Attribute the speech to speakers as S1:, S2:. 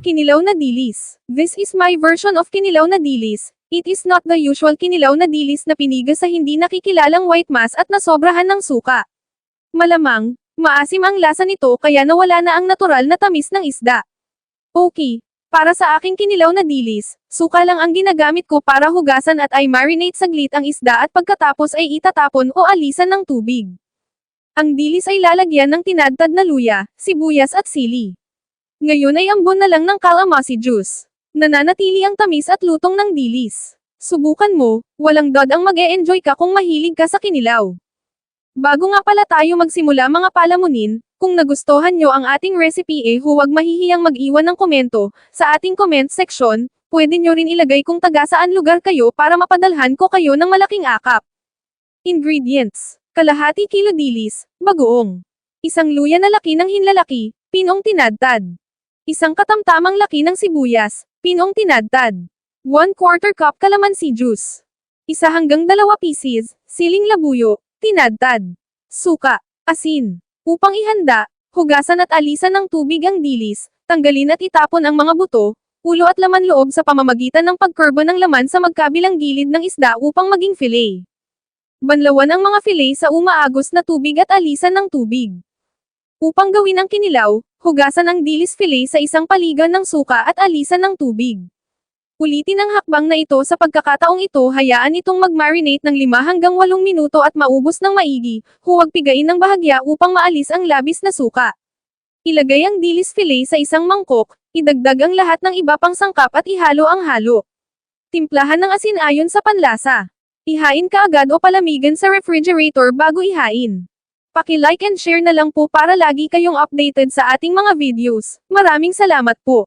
S1: Kinilaw na dilis. This is my version of kinilaw na dilis. It is not the usual kinilaw na dilis na piniga sa hindi nakikilalang white mass at nasobrahan ng suka. Malamang, maasim ang lasa nito kaya nawala na ang natural na tamis ng isda. Okay, para sa aking kinilaw na dilis, suka lang ang ginagamit ko para hugasan at ay marinate saglit ang isda at pagkatapos ay itatapon o alisan ng tubig. Ang dilis ay lalagyan ng tinadtad na luya, sibuyas at sili. Ngayon ay ambon na lang ng calamansi juice. Nananatili ang tamis at lutong ng dilis. Subukan mo, walang dod ang mag-e-enjoy ka kung mahilig ka sa kinilaw. Bago nga pala tayo magsimula mga palamunin, kung nagustuhan nyo ang ating recipe huwag mahihiyang mag-iwan ng komento, sa ating comment section, pwede nyo rin ilagay kung taga saan lugar kayo para mapadalhan ko kayo ng malaking akap. Ingredients: kalahati kilo dilis, bagoong. Isang luya na laki ng hinlalaki, pinong tinadtad. Isang katamtamang laki ng sibuyas, pinong tinadtad. 1/4 cup calamansi juice. 1 hanggang 2 pieces, siling labuyo, tinadtad. Suka, asin. Upang ihanda, hugasan at alisan ng tubig ang dilis, tanggalin at itapon ang mga buto, ulo at laman loob sa pamamagitan ng pagkurbo ng laman sa magkabilang gilid ng isda upang maging fillet. Banlawan ang mga fillet sa umaagos na tubig at alisan ng tubig. Upang gawin ang kinilaw, hugasan ang dilis fillet sa isang paligan ng suka at alisan ng tubig. Ulitin ang hakbang na ito sa pagkakataong ito, hayaan itong mag-marinate ng 5 hanggang 8 minuto at maubos ng maigi, huwag pigain ng bahagya upang maalis ang labis na suka. Ilagay ang dilis fillet sa isang mangkok, idagdag ang lahat ng iba pang sangkap at ihalo ang halo. Timplahan ng asin ayon sa panlasa. Ihain kaagad o palamigan sa refrigerator bago ihain. Paki-like and share na lang po para lagi kayong updated sa ating mga videos. Maraming salamat po.